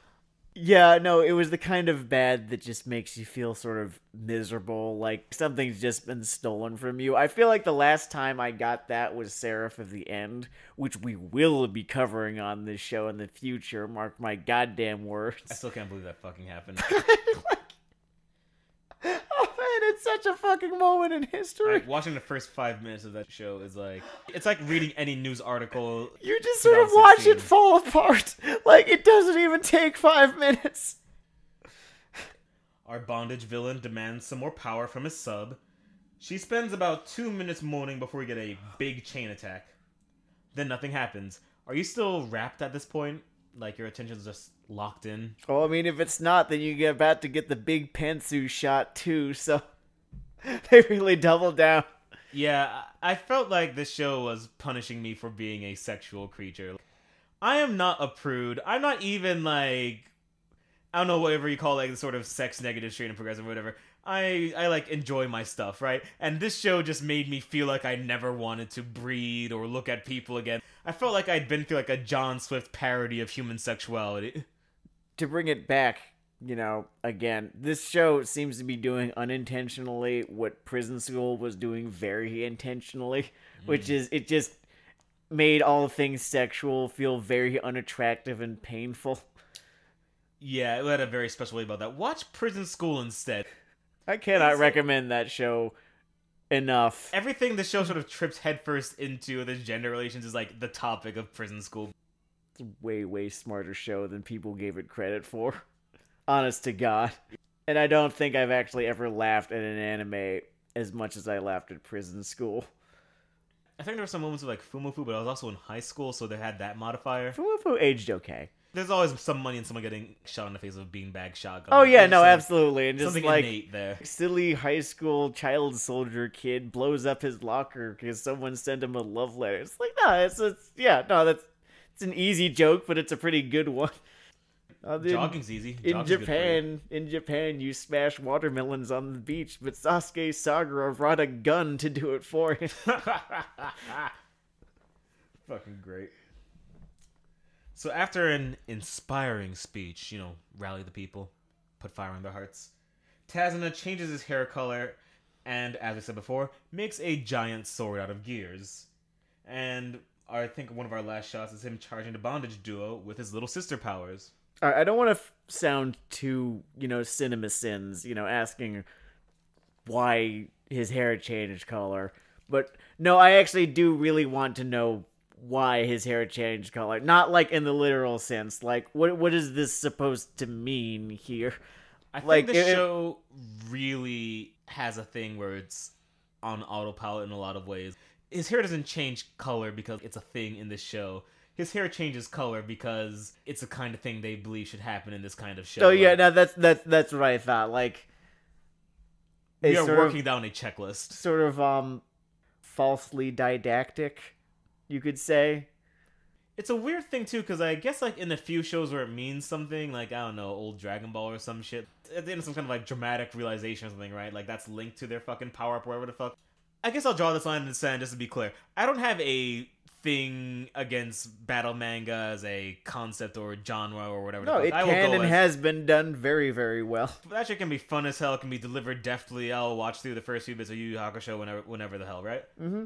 Yeah, no, it was the kind of bad that just makes you feel sort of miserable, like something's just been stolen from you. I feel like the last time I got that was Seraph of the End, which we will be covering on this show in the future, mark my goddamn words. I still can't believe that fucking happened. Oh man, it's such a fucking moment in history. Like, watching the first 5 minutes of that show is like, it's like reading any news article. You just sort of watch it fall apart. Like, it doesn't even take 5 minutes. Our bondage villain demands some more power from his sub. She spends about 2 minutes moaning before we get a big chain attack. Then nothing happens. Are you still wrapped at this point? Like, your attention's just locked in? Well, I mean, if it's not, then you're about to get the big pantsu shot too, so they really double down. Yeah, I felt like this show was punishing me for being a sexual creature. I am not a prude. I'm not even, like, I don't know, whatever you call, like, the sort of sex negative, straight and progressive, or whatever. I like, enjoy my stuff, right? And this show just made me feel like I never wanted to breed or look at people again. I felt like I'd been through, like, a John Swift parody of human sexuality. To bring it back, you know, again, this show seems to be doing unintentionally what Prison School was doing very intentionally, which is it just made all things sexual feel very unattractive and painful. Yeah, it had a very special way about that. Watch Prison School instead. I cannot recommend that show enough. Everything the show sort of trips headfirst into the gender relations is like the topic of Prison School. It's a way, way smarter show than people gave it credit for. Honest to God. And I don't think I've actually ever laughed at an anime as much as I laughed at Prison School. I think there were some moments of like Fumofu, but I was also in high school, so they had that modifier. Fumofu aged okay. There's always some money in someone getting shot in the face with a beanbag shotgun. Oh yeah, no, absolutely. And just something like innate there. Silly high school child soldier kid blows up his locker because someone sent him a love letter. It's like, no, it's an easy joke, but it's a pretty good one. Jogging's easy. In Japan, you smash watermelons on the beach, but Sasuke Sagura brought a gun to do it for him. Fucking great. So after an inspiring speech, you know, rally the people, put fire in their hearts, Tazuna changes his hair color and, as I said before, makes a giant sword out of gears. And I think one of our last shots is him charging the bondage duo with his little sister powers. I don't want to sound too, cinema sins, asking why his hair changed color. But no, I actually do really want to know why his hair changed color. Not like in the literal sense. Like, what is this supposed to mean here? I think the show really has a thing where it's on autopilot in a lot of ways. His hair doesn't change color because it's a thing in this show. His hair changes color because it's the kind of thing they believe should happen in this kind of show. Oh yeah, no, that's what I thought. Like, we are working down a checklist. Sort of falsely didactic, you could say. It's a weird thing too, because I guess like in a few shows where it means something, like I don't know, old Dragon Ball or some shit, at the end of some kind of like dramatic realization or something, right? Like that's linked to their fucking power up, or whatever the fuck. I guess I'll draw this line in the sand just to be clear. I don't have a thing against battle manga as a concept or genre or whatever. No, it can and has been done very, very well. That shit can be fun as hell. It can be delivered deftly. I'll watch through the first few bits of Yu Yu Hakusho whenever the hell, right? Mm-hmm.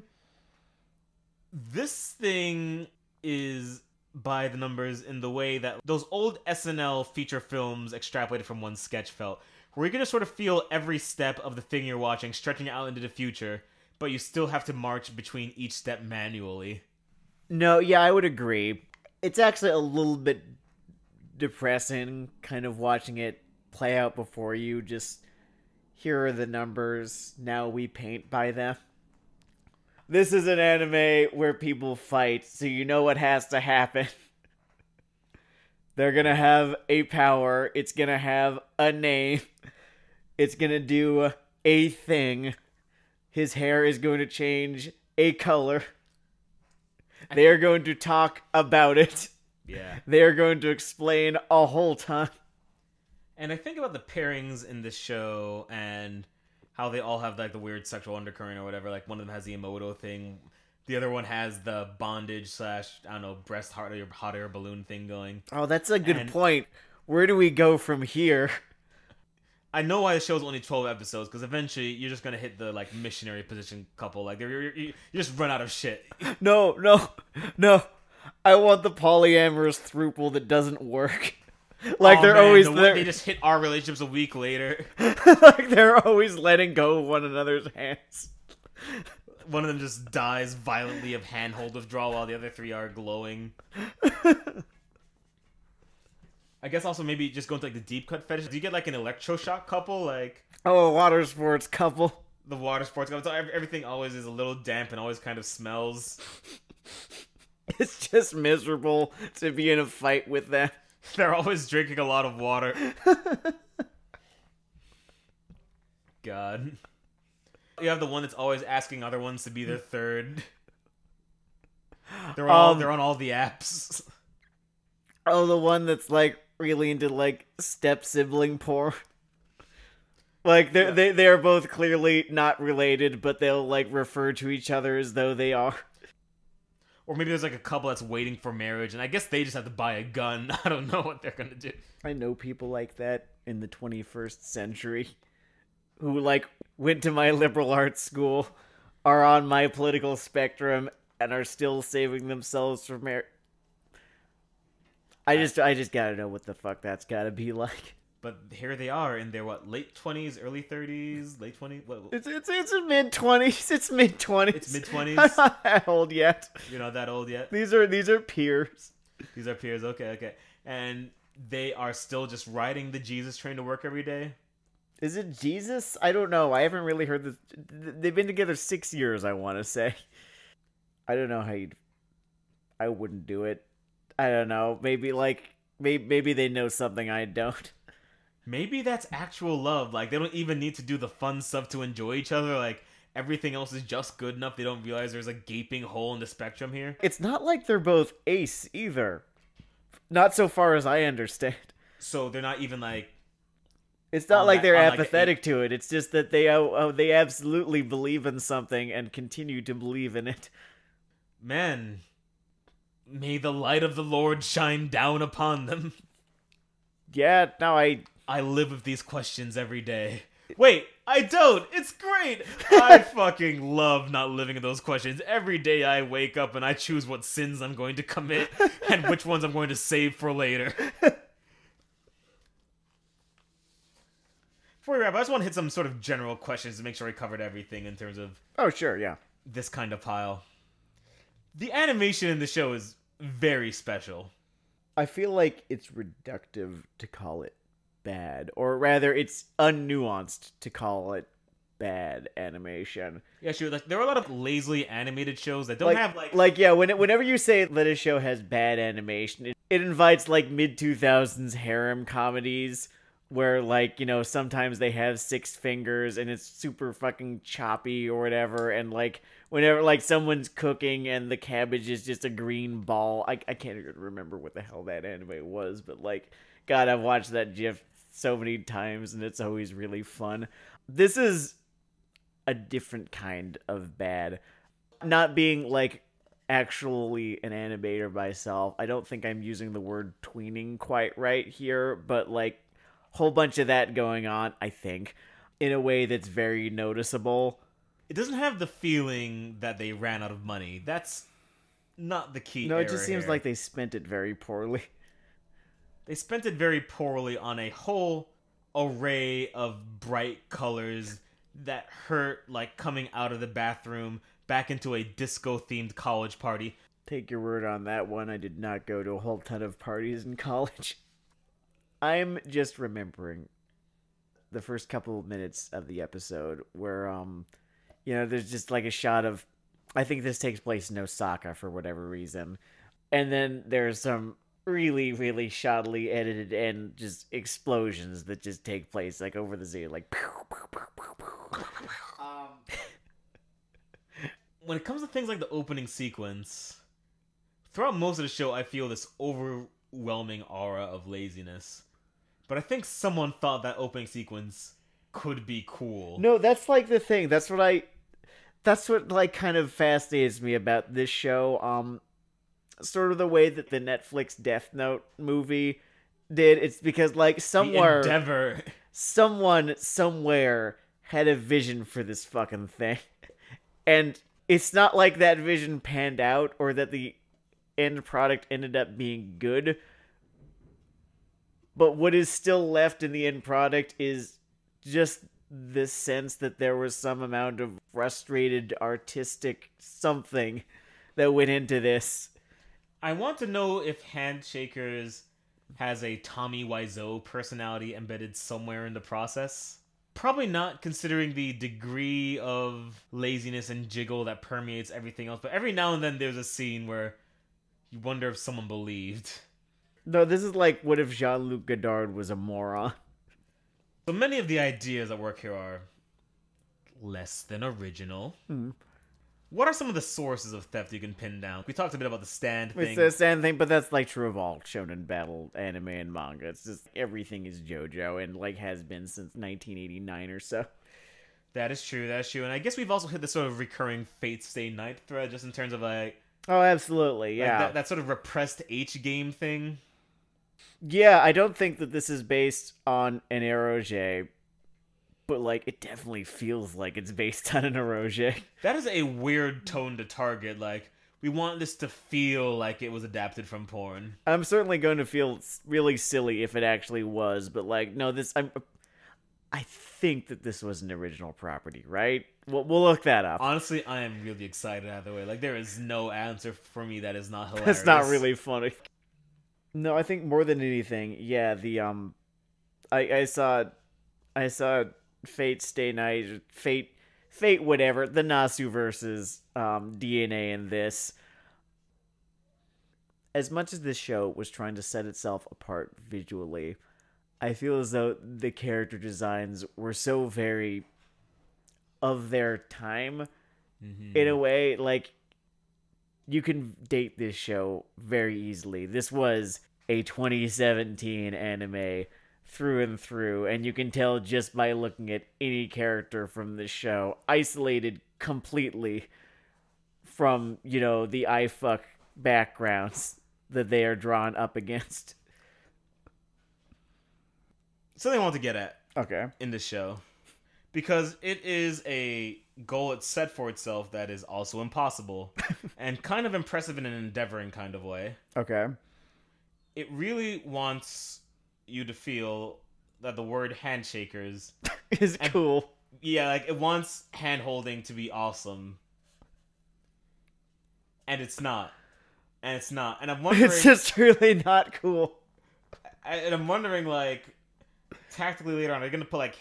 This thing is by the numbers in the way that those old SNL feature films extrapolated from one sketch felt, where you can just sort of feel every step of the thing you're watching stretching out into the future, but you still have to march between each step manually. No, yeah, I would agree. It's actually a little bit depressing, kind of watching it play out before you. Just, here are the numbers, now we paint by them. This is an anime where people fight, so you know what has to happen. They're gonna have a power, it's gonna have a name, it's gonna do a thing. His hair is going to change a color. They are going to talk about it. Yeah. They are going to explain a whole ton. And I think about the pairings in this show and how they all have like the weird sexual undercurrent or whatever. Like one of them has the Emoto thing. The other one has the bondage / I don't know, breast hot air balloon thing going. Oh, that's a good point. Where do we go from here? I know why the show's only 12 episodes, because eventually you're just going to hit the like missionary position couple. Like you just run out of shit. No. I want the polyamorous throuple that doesn't work. Like they just hit our relationships a week later. Like they're always letting go of one another's hands. One of them just dies violently of handhold withdrawal while the other three are glowing. I guess also maybe just going to like the deep cut fetish. Do you get like an electroshock couple? Like a water sports couple. The water sports couple. So everything always is a little damp and always kind of smells. It's just miserable to be in a fight with them. They're always drinking a lot of water. God. You have the one that's always asking other ones to be their third. They're on all the apps. Oh, the one that's like really into like step sibling porn. Like they are both clearly not related, but they'll like refer to each other as though they are. Or maybe there's like a couple that's waiting for marriage, and I guess they just have to buy a gun. I don't know what they're gonna do. I know people like that in the 21st century who like went to my liberal arts school, are on my political spectrum, and are still saving themselves from marriage. I just gotta know what the fuck that's gotta be like. But here they are in their late 20s, early 30s, late 20s. It's mid 20s. It's mid 20s. It's mid 20s. I'm not that old yet. You're not that old yet. These are peers. These are peers. Okay. And they are still just riding the Jesus train to work every day. Is it Jesus? I don't know. I haven't really heard this. They've been together 6 years, I want to say. I don't know how I wouldn't do it. I don't know. Maybe they know something I don't. Maybe that's actual love. Like, they don't even need to do the fun stuff to enjoy each other. Like, everything else is just good enough. They don't realize there's a gaping hole in the spectrum here. It's not like they're both ace either. Not so far as I understand. So they're not even like... It's not like they're apathetic to it. It's just that they absolutely believe in something and continue to believe in it. Man, may the light of the Lord shine down upon them. Yeah, no, I live with these questions every day. Wait, I don't! It's great! I fucking love not living in those questions. Every day I wake up and I choose what sins I'm going to commit and which ones I'm going to save for later. Before we wrap, I just want to hit some sort of general questions to make sure I covered everything in terms of... Oh, sure, yeah. This kind of pile. The animation in the show is very special. I feel like it's reductive to call it bad, or rather, it's unnuanced to call it bad animation. Yeah, sure. Like, there are a lot of lazily animated shows that don't have whenever you say that a show has bad animation, it invites like mid-2000s harem comedies where like, you know, sometimes they have 6 fingers and it's super fucking choppy or whatever, and like whenever like someone's cooking and the cabbage is just a green ball. I can't even remember what the hell that anime was, but like, God, I've watched that GIF so many times and it's always really fun. This is a different kind of bad. Not being like actually an animator myself, I don't think I'm using the word tweening quite right here, but like whole bunch of that going on, I think, in a way that's very noticeable. It doesn't have the feeling that they ran out of money. That's not the key. No, it just seems like they spent it very poorly. They spent it very poorly on a whole array of bright colors that hurt like coming out of the bathroom back into a disco-themed college party. Take your word on that one. I did not go to a whole ton of parties in college. I'm just remembering the first couple of minutes of the episode where, you know, there's just like a shot of, I think this takes place in Osaka for whatever reason. And then there's some really, really shoddily edited and just explosions that just take place like over the sea, like. when it comes to things like the opening sequence, throughout most of the show, I feel this overwhelming aura of laziness. But I think someone thought that opening sequence could be cool. No, that's like the thing. That's what like kind of fascinates me about this show. Sort of the way that the Netflix Death Note movie did. It's because like somewhere, The Endeavor. someone somewhere had a vision for this fucking thing, and it's not like that vision panned out or that the end product ended up being good. But what is still left in the end product is just the sense that there was some amount of frustrated artistic something that went into this. I want to know if Handshakers has a Tommy Wiseau personality embedded somewhere in the process. Probably not, considering the degree of laziness and jiggle that permeates everything else. But every now and then there's a scene where you wonder if someone believed. No, this is like, what if Jean-Luc Godard was a moron? So many of the ideas at work here are less than original. What are some of the sources of theft you can pin down? We talked a bit about the stand thing. It's the stand thing, but that's like true of all shonen battle anime and manga. It's just everything is JoJo and like has been since 1989 or so. That is true, and I guess we've also hit the sort of recurring Fate Stay Night thread, just in terms of like... Oh, absolutely, yeah. Like that sort of repressed H-game thing. Yeah, I don't think that this is based on an eroge, but like it definitely feels like it's based on an eroge. That is a weird tone to target. Like, we want this to feel like it was adapted from porn. I'm certainly going to feel really silly if it actually was, but like, no, I think that this was an original property, right? We'll look that up. Honestly, I am really excited either way. Like, there is no answer for me that is not hilarious. That's not really funny. No, I think more than anything, yeah, I saw Fate Stay Night, Fate whatever, the Nasu versus DNA in this. As much as this show was trying to set itself apart visually, I feel as though the character designs were so very of their time in a way. Like, you can date this show very easily. This was a 2017 anime through and through, and you can tell just by looking at any character from this show, isolated completely from, you know, the ifuck backgrounds that they are drawn up against. Something I want to get at in this show, because it is a goal it's set for itself that is also impossible and kind of impressive in an endeavoring kind of way. Okay. It really wants you to feel that the word handshakers is cool. Yeah, like it wants hand-holding to be awesome. And it's not. And I'm wondering... It's just really not cool. And I'm wondering, like, tactically later on, are they going to put, like,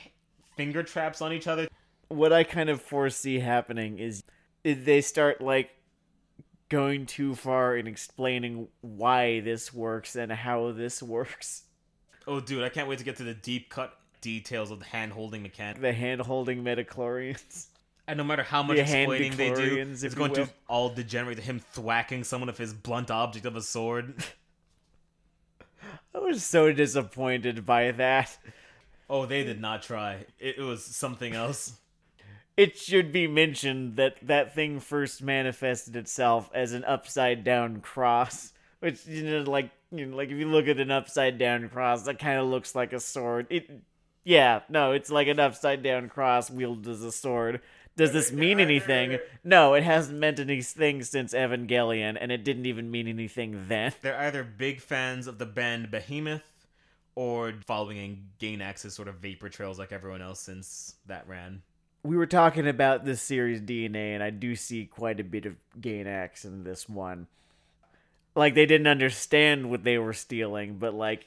finger traps on each other? What I kind of foresee happening is they start, like, going too far in explaining why this works and how this works. Oh, dude, I can't wait to get to the deep-cut details of the hand-holding mechanic. The hand-holding midichlorians. And no matter how much explaining they do, it's going to all degenerate to him thwacking someone with his blunt object of a sword. I was so disappointed by that. Oh, they did not try. It was something else. It should be mentioned that that thing first manifested itself as an upside-down cross, which, like if you look at an upside-down cross, that kind of looks like a sword. It's like an upside-down cross wielded as a sword. Does this mean anything? No, it hasn't meant anything since Evangelion, and it didn't even mean anything then. They're either big fans of the band Behemoth, or following in Gainax's sort of vapor trails like everyone else since that ran. We were talking about this series DNA, and I do see quite a bit of Gainax in this one. Like, they didn't understand what they were stealing, but, like,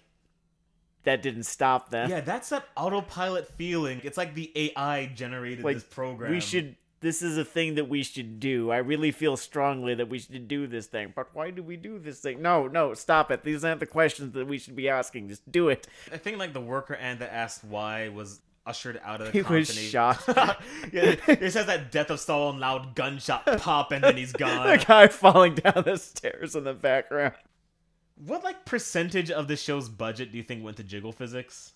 that didn't stop them. Yeah, that's that autopilot feeling. It's like the AI generated this program. This is a thing that we should do. I really feel strongly that we should do this thing. But why do we do this thing? No, stop it. These aren't the questions that we should be asking. Just do it. I think, like, the worker ant that asked why was ushered out of the He was company. shot. Yeah, it says that death of Stalin, loud gunshot pop, and then he's gone. The guy falling down the stairs in the background. What like percentage of the show's budget do you think went to jiggle physics?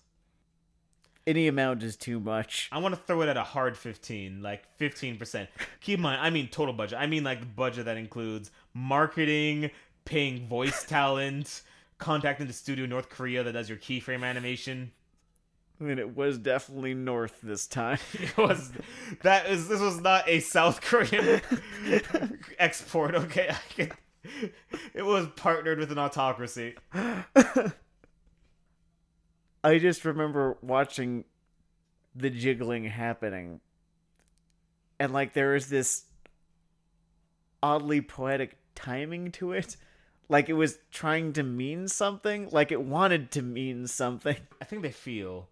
Any amount is too much. I want to throw it at a hard 15, like 15%. Keep in mind, I mean total budget. I mean like the budget that includes marketing, paying voice talent, contacting the studio in North Korea that does your keyframe animation. I mean, it was definitely North this time. This was not a South Korean export, okay? It was partnered with an autocracy. I just remember watching the jiggling happening. And, like, there was this oddly poetic timing to it. Like, it was trying to mean something. Like, it wanted to mean something. I think they feel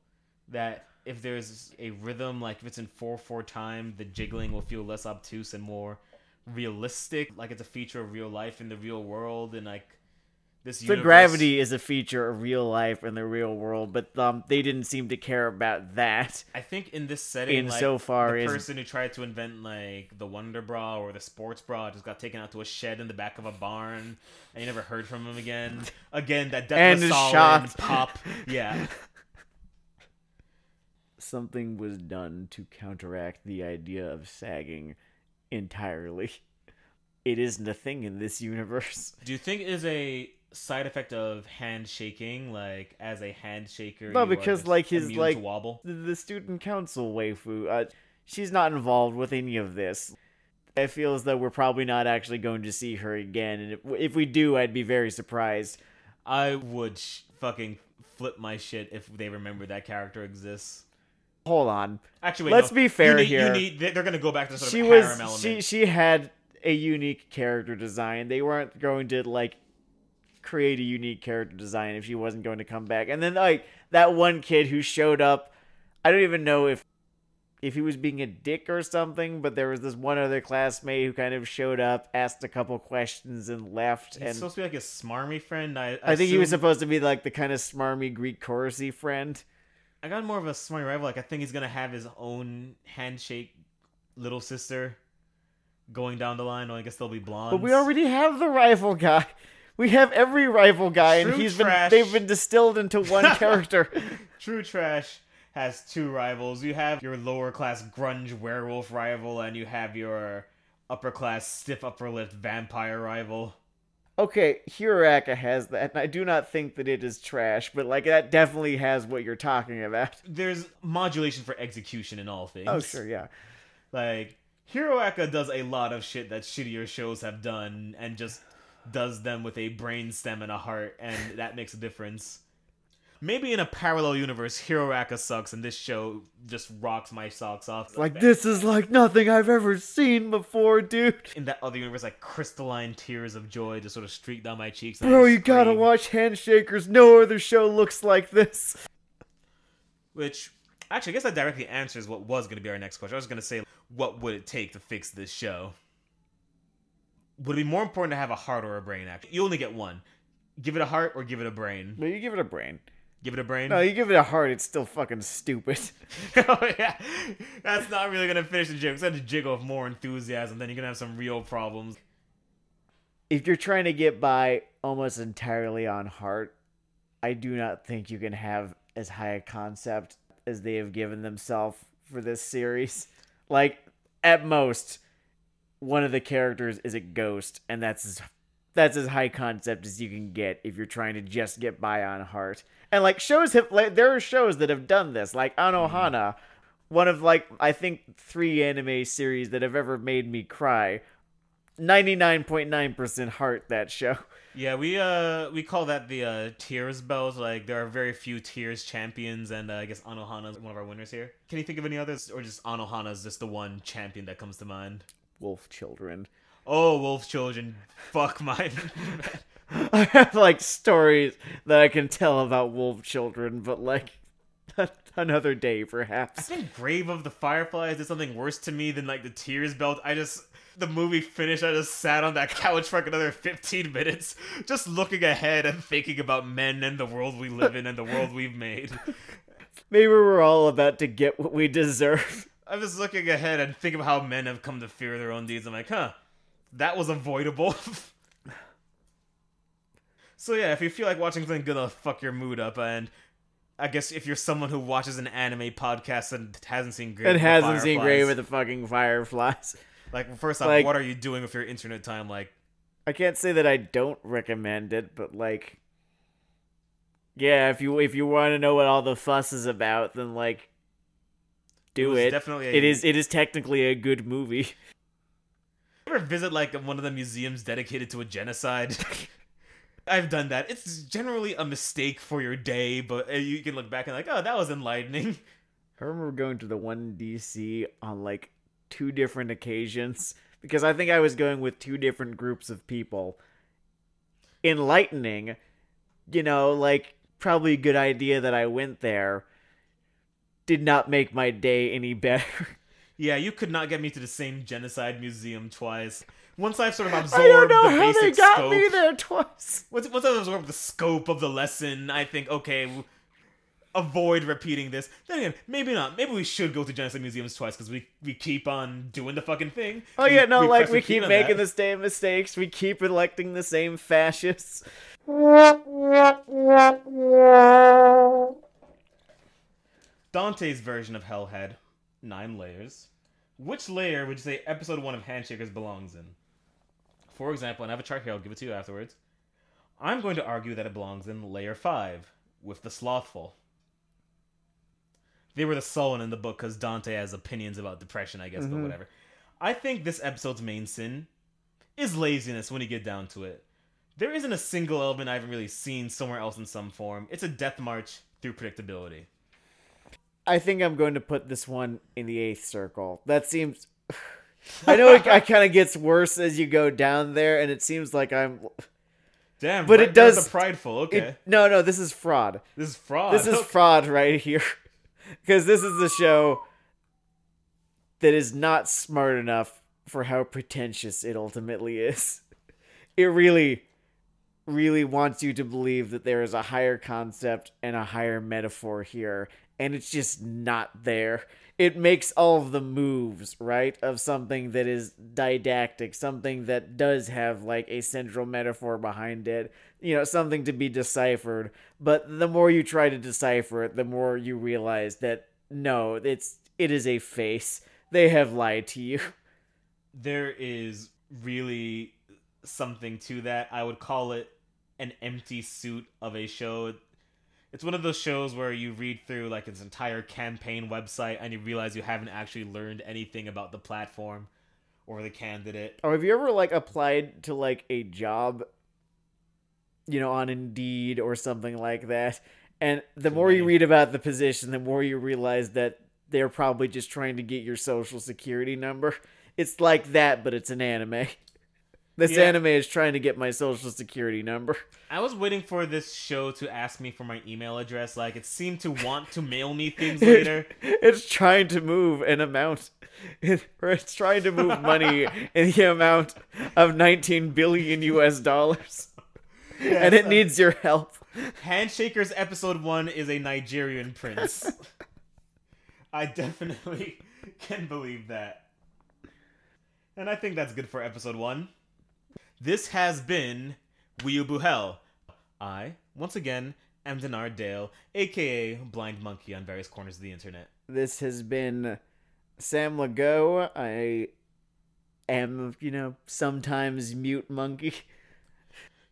that if there's a rhythm, like if it's in 4/4 time, the jiggling will feel less obtuse and more realistic. Like it's a feature of real life in the real world, and like this So universe. gravity is a feature of real life in the real world, but they didn't seem to care about that. I think in this setting, In like, so far the as- person who tried to invent like the Wonder Bra or the sports bra just got taken out to a shed in the back of a barn, and you never heard from him again. Again, that death And was is solid shot. pop. Yeah. Something was done to counteract the idea of sagging entirely. It isn't a thing in this universe. Do you think it is a side effect of handshaking? Like, as a handshaker, No, you are because just like his immune like to wobble? the student council waifu, she's not involved with any of this. I feel as though we're probably not actually going to see her again, and if we do, I'd be very surprised. I would fucking flip my shit if they remember that character exists. Hold on. Actually, wait, Let's no. be fair You here. need, they're going to go back to sort She of was harem element. she had a unique character design. They weren't going to like create a unique character design if she wasn't going to come back. And then like that one kid who showed up, I don't even know if he was being a dick or something, but there was this one other classmate who kind of showed up, asked a couple questions, and left. He's And supposed to be like a smarmy friend. I think he was assume- supposed to be like the kind of smarmy Greek chorusy friend. I got more of a smarmy rival. Like, I think he's going to have his own handshake little sister going down the line. I guess they'll be blondes. But we already have the rival guy. We have every rival guy, and True they've trash. been distilled into one character. True Trash has two rivals. You have your lower class grunge werewolf rival, and you have your upper class stiff upper lip vampire rival. Okay, Hiraka has that, and I do not think that it is trash, but like that definitely has what you're talking about. There's modulation for execution in all things. Oh, sure, yeah. Like, Hiroaka does a lot of shit that shittier shows have done, and just does them with a brain stem and a heart, and that makes a difference. Maybe in a parallel universe, Hiroaka sucks, and this show just rocks my socks off. Like, this is like nothing I've ever seen before, dude. In that other universe, like crystalline tears of joy just sort of streak down my cheeks. And Bro, I you gotta scream. watch Handshakers. No other show looks like this. Which, actually, I guess that directly answers what was going to be our next question. I was going to say, what would it take to fix this show? Would it be more important to have a heart or a brain, actually? You only get one. Give it a heart or give it a brain? No, you give it a brain. Give it a brain? No, you give it a heart, it's still fucking stupid. Oh, yeah. That's not really going to finish the jiggle. It's going to jiggle with more enthusiasm, then you're going to have some real problems. If you're trying to get by almost entirely on heart, I do not think you can have as high a concept as they have given themselves for this series. Like, at most, one of the characters is a ghost, and that's as high concept as you can get if you're trying to just get by on heart. And like there are shows that have done this, like Anohana, one of like I think 3 anime series that have ever made me cry. 99.9% heart, that show. Yeah, we call that the Tears belt. Like, there are very few Tears champions, and I guess Anohana's one of our winners here. Can you think of any others, or just Anohana's just the one champion that comes to mind? Wolf Children. Oh, Wolf Children. Fuck mine. I have like stories that I can tell about Wolf Children, but like another day I perhaps. think Grave of the Fireflies did something worse to me than like the Tears belt. The movie finished, I just sat on that couch for like another 15 minutes, just looking ahead and thinking about men and the world we live in and the world we've made. Maybe we're all about to get what we deserve. I'm just looking ahead and think of how men have come to fear their own deeds. I'm like, that was avoidable. So yeah, if you feel like watching something good, it'll fuck your mood up. And I guess if you're someone who watches an anime podcast and hasn't seen Grave with the fucking Fireflies. Like, first off, what are you doing with your internet time? Like, I can't say that I don't recommend it, but like, yeah, if you want to know what all the fuss is about, then like, do it. Definitely it is technically a good movie. You ever visit like one of the museums dedicated to a genocide? I've done that. It's generally a mistake for your day, but you can look back and like, oh, that was enlightening. I remember going to the one DC on like 2 different occasions because I think I was going with 2 different groups of people. Enlightening, like probably a good idea that I went there. Did not make my day any better. Yeah, you could not get me to the same genocide museum twice. Once I've sort of absorbed I don't know the how basic they got scope, me there twice. Once I've absorbed the scope of the lesson, I think, okay, avoid repeating this. Then again, maybe not. Maybe we should go to genocide museums twice because we keep on doing the fucking thing. Oh yeah, no, we keep making the same mistakes. We keep electing the same fascists. Dante's version of Hell had 9 layers. Which layer would you say episode 1 of Handshakers belongs in? For example, and I have a chart here, I'll give it to you afterwards. I'm going to argue that it belongs in layer 5, with the slothful. They were the sullen in the book because Dante has opinions about depression, I guess, but whatever. I think this episode's main sin is laziness when you get down to it. There isn't a single element I haven't really seen somewhere else in some form. It's a death march through predictability. I think I'm going to put this one in the 8th circle. That seems... I know it kind of gets worse as you go down there, and it seems like I'm... Damn, but right, it does... The prideful, okay. No, this is fraud. This is fraud. This is fraud right here. Because this is the show that is not smart enough for how pretentious it ultimately is. It really, really wants you to believe that there is a higher concept and a higher metaphor here, and it's just not there. It makes all of the moves, right, of something that is didactic, something that does have, like, a central metaphor behind it, something to be deciphered. But the more you try to decipher it, the more you realize that, no, it is a face. They have lied to you. There is really something to that. I would call it an empty suit of a show. It's one of those shows where you read through like its entire campaign website and you realize you haven't actually learned anything about the platform or the candidate. Or have you ever like applied to like a job, on Indeed or something like that? And the more you read about the position, the more you realize that they're probably just trying to get your social security number. It's like that, but it's an anime. This anime is trying to get my social security number. I was waiting for this show to ask me for my email address. Like, it seemed to want to mail me things later. It's trying to move an amount. It's trying to move money in the amount of $19 billion US. Yes, and it needs your help. Handshakers episode 1 is a Nigerian prince. I definitely can believe that. And I think that's good for episode 1. This has been Weeaboo Hell. I, once again, am Denard Dale, aka Blind Monkey on various corners of the internet. This has been Sam Legault. I am, sometimes Mute Monkey.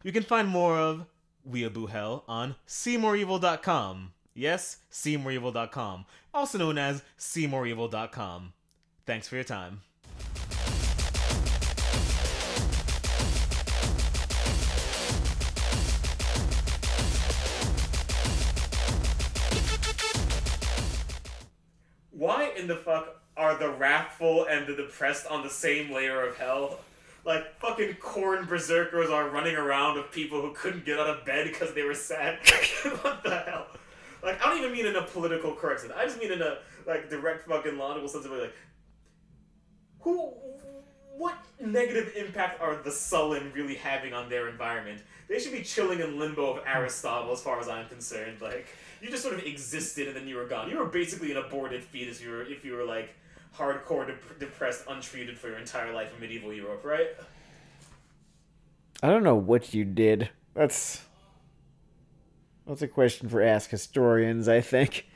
You can find more of Weeaboo Hell on SeeMoreEvil.com. Yes, SeeMoreEvil.com. Also known as SeeMoreEvil.com. Thanks for your time. Why in the fuck are the wrathful and the depressed on the same layer of hell? Like, fucking corn berserkers are running around with people who couldn't get out of bed because they were sad. What the hell? Like, I don't even mean in a political correct sense. I just mean in a, like, direct fucking logical sense of, like, what negative impact are the sullen really having on their environment? They should be chilling in limbo of Aristotle as far as I'm concerned, like... You just sort of existed and then you were gone. You were basically an aborted fetus if you were like hardcore depressed, untreated for your entire life in medieval Europe, right? I don't know what you did. That's a question for Ask Historians, I think.